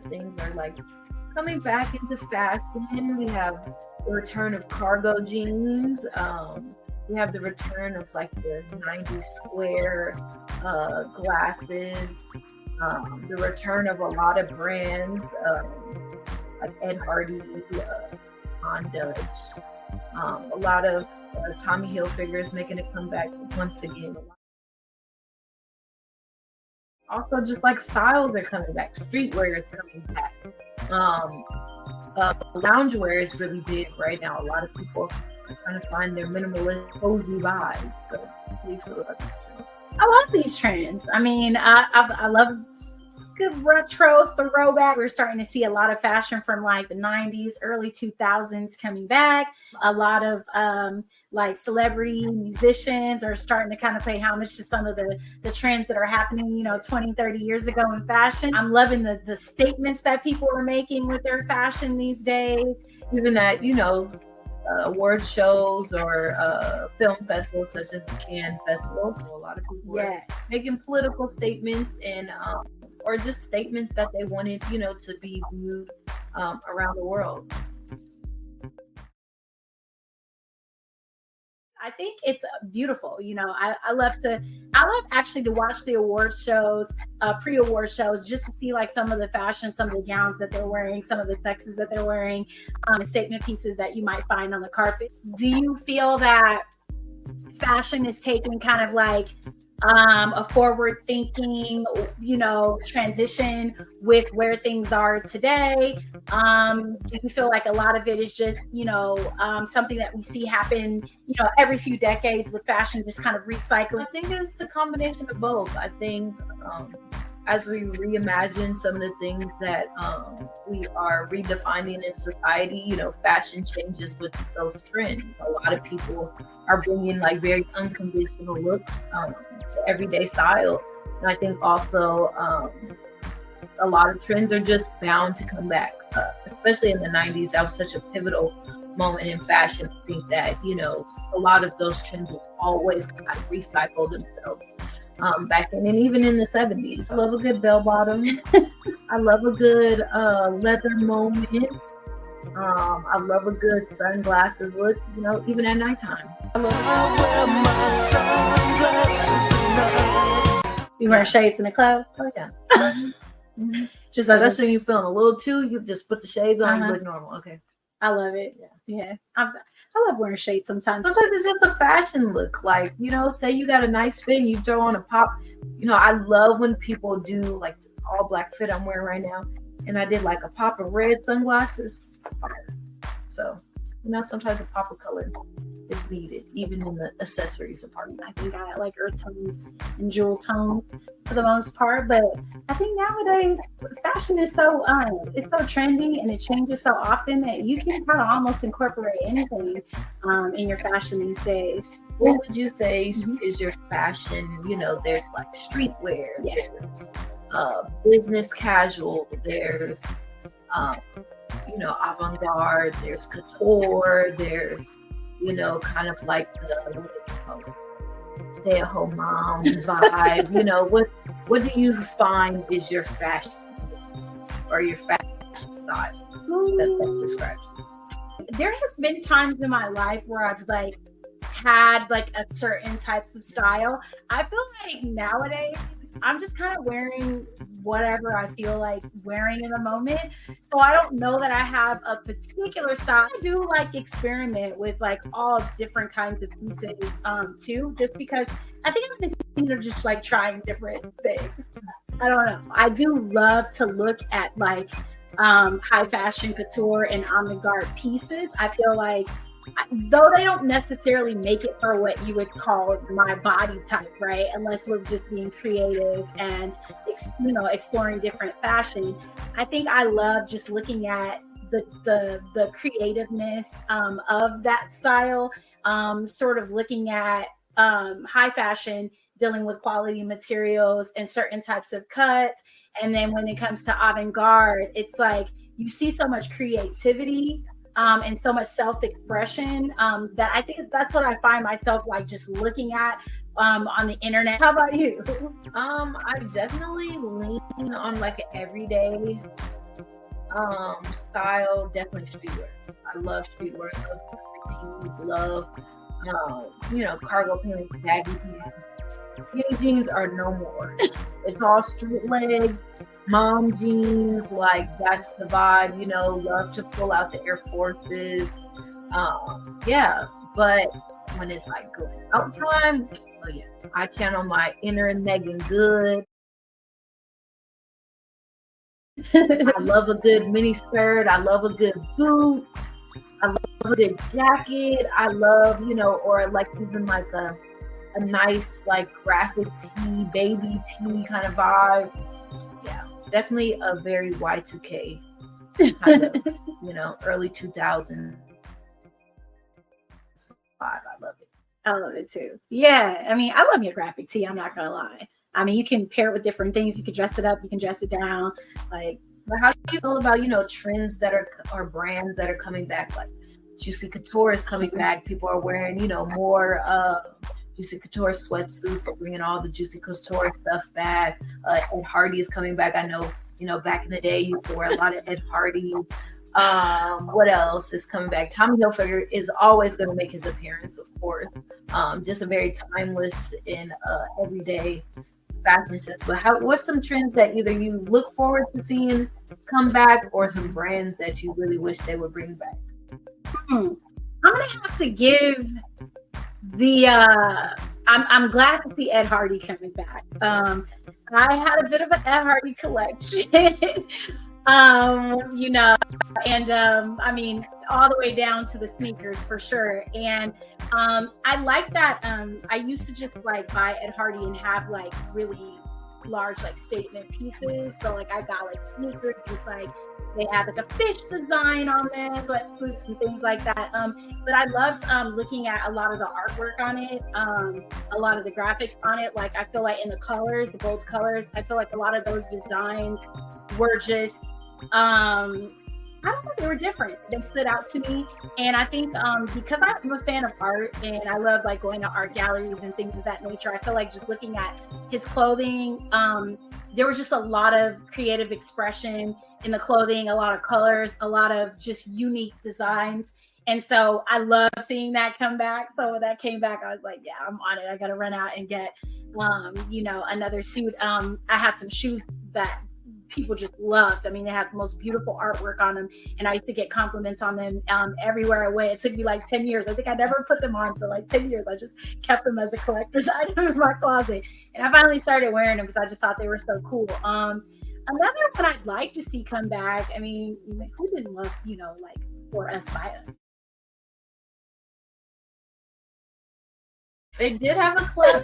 of things are like coming back into fashion. We have the return of cargo jeans. We have the return of like the 90s square glasses. The return of a lot of brands like Ed Hardy, On Dutch. A lot of Tommy Hilfiger making a comeback once again. Also, just like styles are coming back. Streetwear is coming back. Loungewear is really big right now. A lot of people are trying to find their minimalist, cozy vibes. So, what do you feel about this trend? I love these trends. I mean, I love good retro throwback. We're starting to see a lot of fashion from like the 90s, early 2000s coming back. A lot of like celebrity musicians are starting to kind of pay homage to some of the trends that are happening, 20, 30 years ago in fashion. I'm loving the statements that people are making with their fashion these days. Even at, award shows or film festivals such as the Cannes Festival. A lot of people are making political statements and or just statements that they wanted, to be viewed around the world. I think it's beautiful. I love actually to watch the award shows, pre-award shows, just to see like some of the fashion, some of the gowns that they're wearing, some of the texts that they're wearing, the statement pieces that you might find on the carpet. Do you feel that fashion is taking kind of like a forward thinking, transition with where things are today? Do you feel like a lot of it is just, something that we see happen, every few decades with fashion just kind of recycling? I think it's a combination of both. I think as we reimagine some of the things that we are redefining in society, fashion changes with those trends. A lot of people are bringing like very unconventional looks to everyday style. And I think also a lot of trends are just bound to come back, especially in the 90s. That was such a pivotal moment in fashion. I think that, a lot of those trends will always kind of recycle themselves. Back in, and even in the 70s. I love a good bell bottom. I love a good leather moment. I love a good sunglasses look, even at nighttime. You wear shades in the club? Oh, yeah. Just that's when you're feeling a little too, you just put the shades on, you look normal. Okay. I love it. Yeah. I love wearing shades sometimes. Sometimes it's just a fashion look. Like, say you got a nice fit and you throw on a pop. I love when people do like all black fit I'm wearing right now. And I did like a pop of red sunglasses. So, sometimes a pop of color is needed, even in the accessories department. I think I like earth tones and jewel tones for the most part, but I think nowadays fashion is so it's so trendy and it changes so often that you can kind of almost incorporate anything in your fashion these days. What would you say is your fashion? There's like streetwear, there's business casual, there's avant-garde, there's couture, there's kind of like the stay-at-home mom vibe. What do you find is your fashion sense or your fashion style that best describes you? There has been times in my life where I've like had like a certain type of style. I feel like nowadays I'm just kind of wearing whatever I feel like wearing in the moment. So I don't know that I have a particular style. I do like experiment with like all different kinds of pieces too, just because I think things are just like trying different things. I don't know. I do love to look at like high fashion couture and avant-garde pieces. I feel like though they don't necessarily make it for what you would call my body type, right? Unless we're just being creative and exploring different fashion. I think I love just looking at the creativeness of that style, sort of looking at high fashion dealing with quality materials and certain types of cuts. And then when it comes to avant-garde, it's like you see so much creativity and so much self-expression that I think that's what I find myself like just looking at on the internet. How about you? I definitely lean on like an everyday Style, definitely streetwear. I love streetwear. Love tees. Love, cargo pants, baggy pants. Skinny jeans are no more. It's all street leg, mom jeans. Like that's the vibe. Love to pull out the Air Forces. Yeah, but when it's like going out time, oh yeah, I channel my inner Megan Good. I love a good mini skirt. I love a good boot. I love a good jacket. I love, or like even like a nice like graphic tee, baby tee kind of vibe. Yeah, definitely a very Y2K kind of, early 2000s vibe. I love it. I love it too. Yeah, I mean, I love your graphic tee. I'm not gonna lie. I mean, you can pair it with different things. You can dress it up. You can dress it down. Like, but how do you feel about trends that are brands that are coming back? Like Juicy Couture is coming back. People are wearing more Juicy Couture sweatsuits. So bringing all the Juicy Couture stuff back. Ed Hardy is coming back. I know back in the day you used to wear a lot of Ed Hardy. What else is coming back? Tommy Hilfiger is always going to make his appearance, of course. Just a very timeless and everyday fashion sense. But what's some trends that either you look forward to seeing come back, or some brands that you really wish they would bring back? I'm gonna have to give the I'm glad to see Ed Hardy coming back. I had a bit of an Ed Hardy collection. I mean, all the way down to the sneakers for sure. And I like that. I used to just like buy Ed Hardy and have like really large like statement pieces. So like I got like sneakers with like they had like a fish design on them, sweatsuits and things like that. But I loved looking at a lot of the artwork on it, a lot of the graphics on it. Like I feel like in the colors, the bold colors, I feel like a lot of those designs were just I don't know, they were different. They stood out to me. And I think because I'm a fan of art and I love like going to art galleries and things of that nature, I feel like just looking at his clothing, there was just a lot of creative expression in the clothing, a lot of colors, a lot of just unique designs. And so I love seeing that come back. So when that came back, I was like, yeah, I'm on it. I got to run out and get, another suit. I had some shoes that people just loved. I mean, they had the most beautiful artwork on them, and I used to get compliments on them everywhere I went. It took me like 10 years. I think I never put them on for like 10 years. I just kept them as a collector's item in my closet, and I finally started wearing them because I just thought they were so cool. Another one I'd like to see come back, I mean, who didn't love, like For Us By Us? They did have a club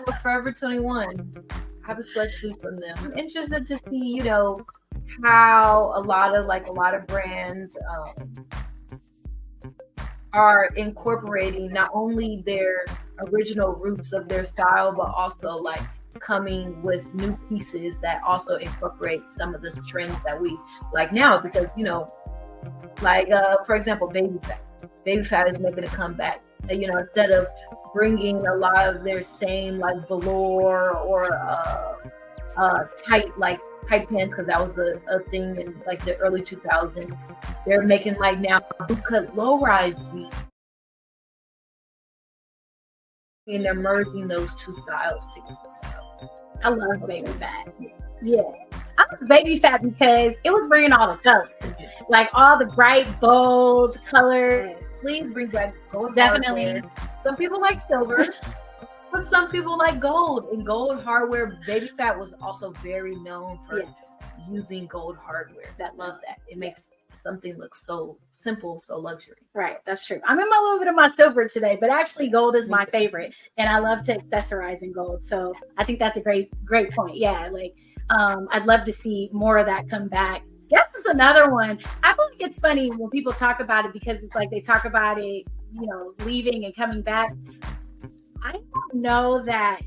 with Forever 21. I have a sweatsuit from them. I'm interested to see, how a lot of brands are incorporating not only their original roots of their style, but also like coming with new pieces that also incorporate some of the trends that we like now. Because, for example, Baby Fat. Baby Fat is making a comeback. Instead of bringing a lot of their same like velour or tight pants, because that was a thing in like the early 2000s. They're making like now bootcut low-rise jeans, and they're merging those two styles together. So I love Baby Fat. Yeah. I love Baby Fat because it was bringing all the colors, like all the bright, bold colors. Please bring back gold. Definitely. Hardware. Some people like silver, but some people like gold. And gold hardware, Baby Fat was also very known for using gold hardware. I love that. It makes something look so simple, so luxury. Right, that's true. I'm in a little bit of my silver today, but actually gold is my favorite, and I love to accessorize in gold. So I think that's a great point. Yeah, like I'd love to see more of that come back. Guess is another one. I feel like it's funny when people talk about it because it's like they talk about it, leaving and coming back. I don't know that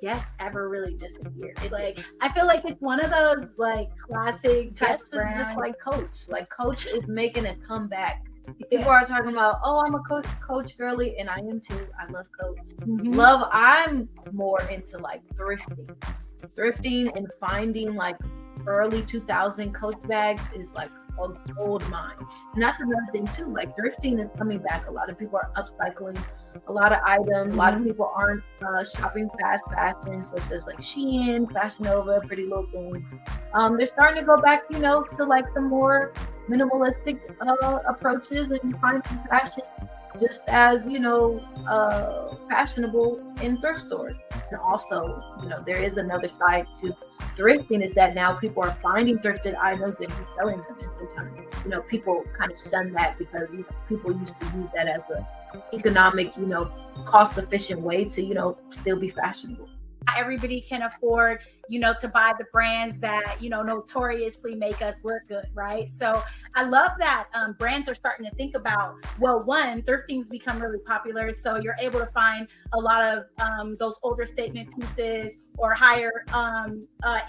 Guess ever really disappeared. Like I feel like it's one of those like classic type brands. Just like Coach. Like Coach is making a comeback. People are talking about, oh, I'm a Coach girly, and I am too. I love Coach. Mm-hmm. I'm more into like thrifting and finding like early 2000 Coach bags is like a gold mine. And that's another thing too. Like thrifting is coming back. A lot of people are upcycling a lot of items. A lot of people aren't shopping fast fashion, so it's just like Shein, Fashion Nova, Pretty Little Thing. They're starting to go back, to like some more minimalistic approaches and finding fashion just as fashionable in thrift stores. And also, there is another side to thrifting, is that now people are finding thrifted items and reselling them. And sometimes people kind of shun that because people used to use that as a economic cost efficient way to still be fashionable. Everybody can afford, to buy the brands that, notoriously make us look good, right? So I love that brands are starting to think about, well, one, thrifting's become really popular. So you're able to find a lot of those older statement pieces or higher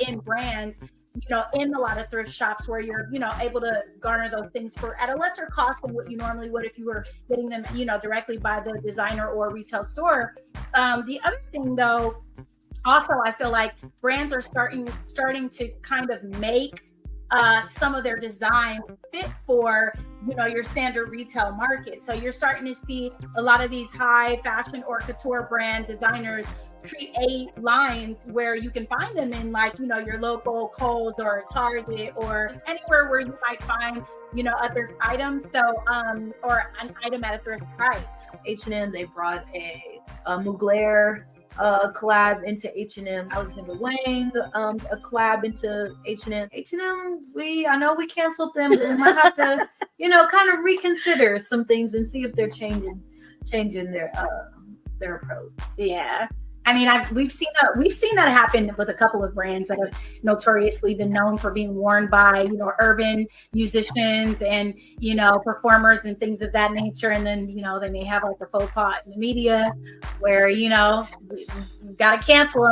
end brands, in a lot of thrift shops where you're, able to garner those things for at a lesser cost than what you normally would if you were getting them, directly by the designer or retail store. The other thing though, also, I feel like brands are starting to kind of make some of their design fit for, your standard retail market. So you're starting to see a lot of these high fashion or couture brand designers create lines where you can find them in like, your local Kohl's or Target or anywhere where you might find, other items. So, or an item at a thrift price. H&M, they brought a Mugler collab into H&M. Alexander Wang, a collab into H&M. H&M, I know we canceled them, but we might have to, kind of reconsider some things and see if they're changing their approach. Yeah. I mean, we've seen that happen with a couple of brands that have notoriously been known for being worn by, urban musicians and, performers and things of that nature. And then, they may have like a faux pas in the media where, we got to cancel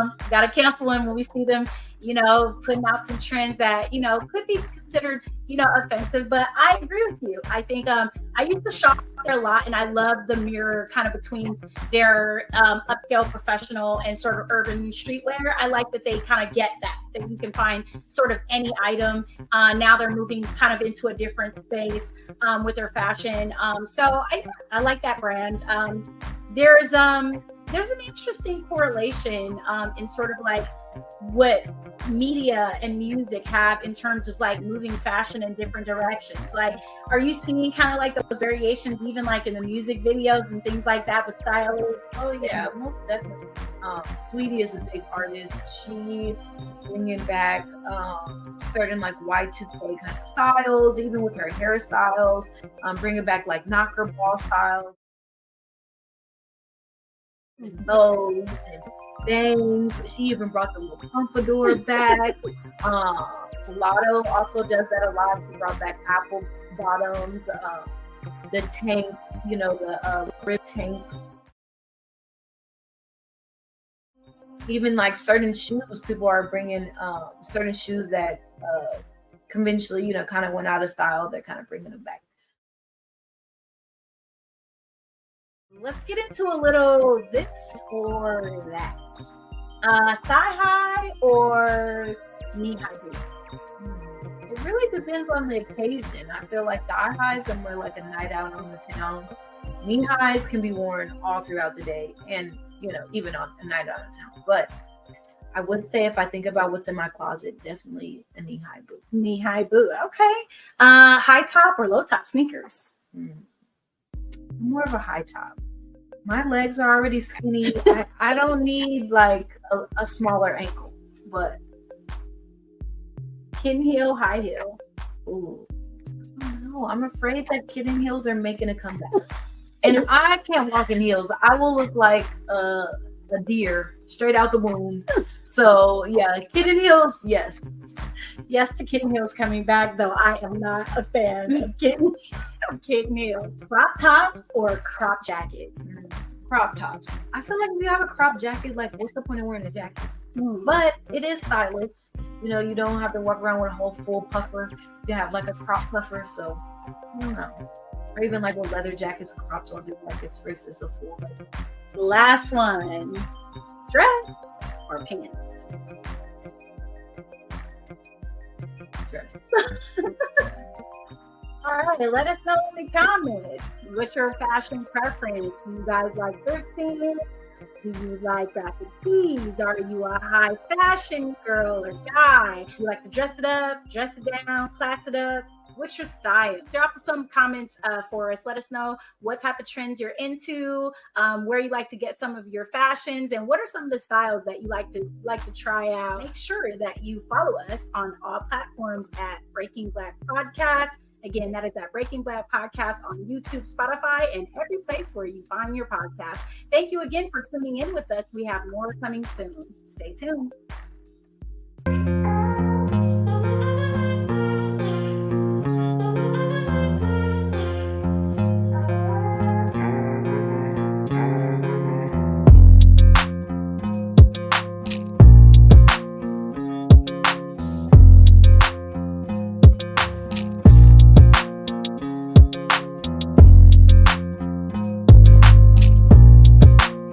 them when we see them, putting out some trends that, could be considered, offensive. But I agree with you. I think I used to shop there a lot, and I love the mirror kind of between their upscale professional and sort of urban streetwear. I like that they kind of get that you can find sort of any item. Now they're moving kind of into a different space with their fashion. So I like that brand. There's an interesting correlation in sort of like what media and music have in terms of like moving fashion in different directions. Like, are you seeing kind of like those variations even like in the music videos and things like that with stylists? Oh yeah, most definitely. Sweetie is a big artist. She is bringing back certain like Y2K kind of styles, even with her hairstyles, bringing back like knocker ball styles, bows and bangs. She even brought the little pompadour back. Lotto also does that a lot. She brought back apple bottoms, the tanks, the rib tanks. Even like certain shoes, people are bringing certain shoes that conventionally, kind of went out of style. They're kind of bringing them back. Let's get into a little this or that. Thigh high or knee high boot? It really depends on the occasion. I feel like thigh highs are more like a night out on the town. Knee highs can be worn all throughout the day and, even on a night out of town. But I would say if I think about what's in my closet, definitely a knee high boot. Knee high boot. Okay. High top or low top sneakers? More of a high top. My legs are already skinny. I don't need like a smaller ankle, but kitten heel, high heel. Ooh, no, I'm afraid that kitten heels are making a comeback. And if I can't walk in heels, I will look like a deer straight out the womb. So yeah, kitten heels, yes. Yes to kitten heels coming back, though I am not a fan of kitten heels. Crop tops or crop jackets? Crop tops. I feel like if you have a crop jacket, like what's the point of wearing a jacket? But it is stylish. You don't have to walk around with a whole full puffer. You have like a crop puffer, so I don't know. Or even like with leather jackets, cropped on different jackets versus a full leather. Last one. Dress or pants? dress. All right, let us know in the comments. What's your fashion preference? Do you guys like thrifting? Do you like graphic tees? Are you a high fashion girl or guy? Do you like to dress it up, dress it down, class it up? What's your style? Drop some comments for us. Let us know what type of trends you're into, where you like to get some of your fashions, and what are some of the styles that you like to try out. Make sure that you follow us on all platforms at Breaking Black Podcast. Again, that is at Breaking Black Podcast on YouTube, Spotify, and every place where you find your podcast. Thank you again for tuning in with us. We have more coming soon. Stay tuned.